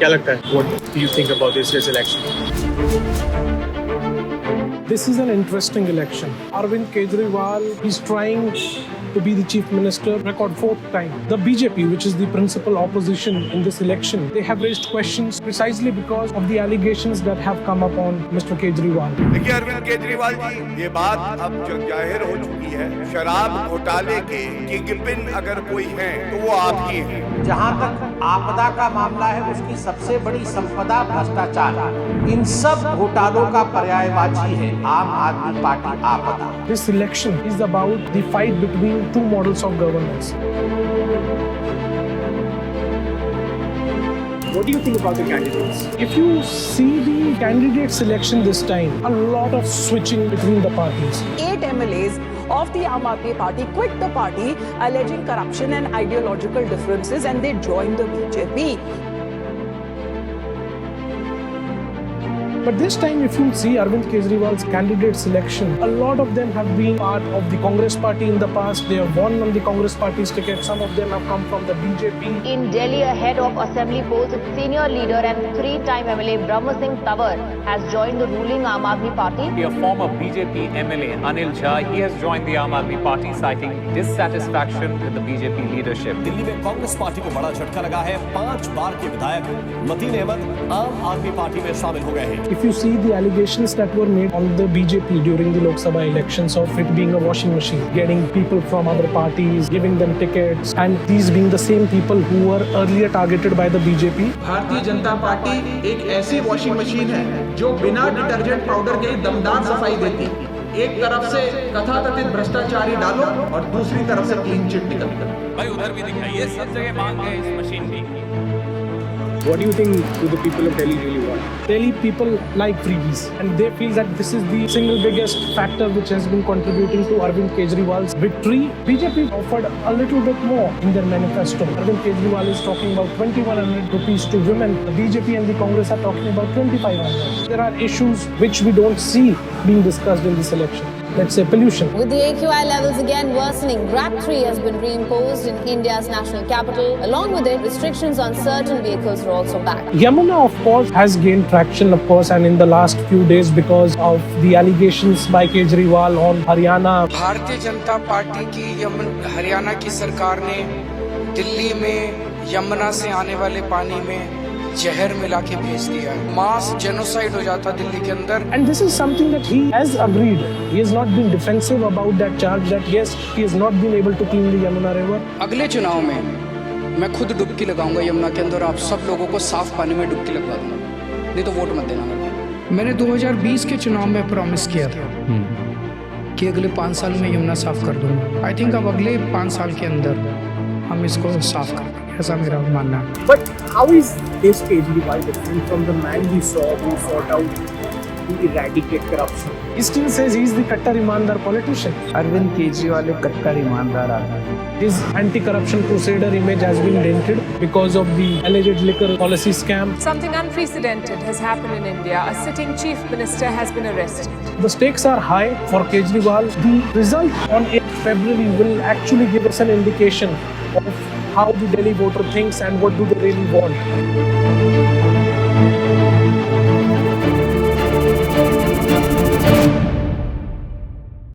क्या लगता है? What do you think about this year's election? This is an interesting election. Arvind Kejriwal is trying to be the chief minister, record fourth time. The BJP, which is the principal opposition in this election, they have raised questions precisely because of the allegations that have come upon Mr. Kejriwal. देखिए अरविंद केजरीवाल जी, ये बात अब जग जाहिर हो चुकी है। शराब घोटाले के किंगपिन अगर कोई है तो वो आप ही हैं। जहां तक आपदा का मामला है, उसकी सबसे बड़ी संपदा भ्रष्टाचार। इन सब घोटालों का पर्यायवाची है आम आदमी पार्टी आपदा। This election is about the fight between two models of governance. What do you think about the candidates? If you see the candidate selection this time, a lot of switching between the parties. 8 MLAs of the Aam Aadmi Party quit the party alleging corruption and ideological differences, and they joined the BJP. But this time, if you see Arvind Kejriwal's candidate selection, a lot of them have been part of the Congress party in the past. They have won on the Congress party's ticket. Some of them have come from the BJP. In Delhi, ahead of assembly polls, its senior leader and three-time MLA Brahma Singh Tawar has joined the ruling Aam Aadmi Party. A former BJP MLA Anil Jha, he has joined the Aam Aadmi Party, citing dissatisfaction with the BJP leadership. Delhi में Congress party को बड़ा झटका लगा है। 5 बार के विधायक मतीन अहमद आम आदमी पार्टी में शामिल हो गए हैं। If you see the allegations that were made on the BJP during the Lok Sabha elections of it being a washing machine, getting people from other parties, giving them tickets, and these being the same people who were earlier targeted by the BJP. Bharatiya Janata party एक ऐसी washing machine है जो बिना detergent powder के दमदार सफाई देती है। एक तरफ से कथाकथित भ्रष्टाचारी डालो और दूसरी तरफ से क्लीन चिट निकल। भाई उधर भी दिखाइए, सब जगह मांग है इस मशीन की। What do you think do the people of Delhi really want? Delhi people like freebies, and they feel that this is the single biggest factor which has been contributing to Arvind Kejriwal's victory. BJP offered a little bit more in their manifesto. Arvind Kejriwal is talking about 2,100 rupees to women. The BJP and the Congress are talking about 2,500. There are issues which we don't see being discussed in this election. Let's say pollution. With the AQI levels again worsening, GRAP 3 has been reimposed in India's national capital. Along with it, restrictions on certain vehicles are also back. Yamuna, of course, has gained traction, of course, and in the last few days because of the allegations by Kejriwal on Haryana. Bharatiya Janata party की हरियाणा की सरकार ने दिल्ली में यमुना से आने वाले पानी में जहर मिला के भेज दिया है। मास जेनोसाइड हो जाता दिल्ली के अंदर। And this is something that he has agreed. He has not been defensive about that charge that yes, he has not been able to clean the Yamuna river. अगले चुनाव में मैं खुद डुबकी लगाऊंगा यमुना के अंदर, आप सब लोगों को साफ पानी में डुबकी लगवा दूंगा, नहीं तो वोट मत देना मेरे को। मैंने 2020 के चुनाव में प्रॉमिस किया था कि अगले 5 साल में यमुना साफ कर दूंगा। आई थिंक अब अगले 5 साल के अंदर हम इसको साफ कर देंगे, ऐसा मेरा मानना है। But how is this Kejriwal different from the man we saw who sought out to eradicate corruption? He still says he is the Kattar Imandar politician. Arvind Kejriwal एक कट्टर ईमानदार आदमी है। His anti-corruption crusader image has been dented because of the alleged liquor policy scam. Something unprecedented has happened in India. A sitting chief minister has been arrested. The stakes are high for Kejriwal. The result on 8th February will actually give us an indication of how the Delhi voter thinks and what do they really want.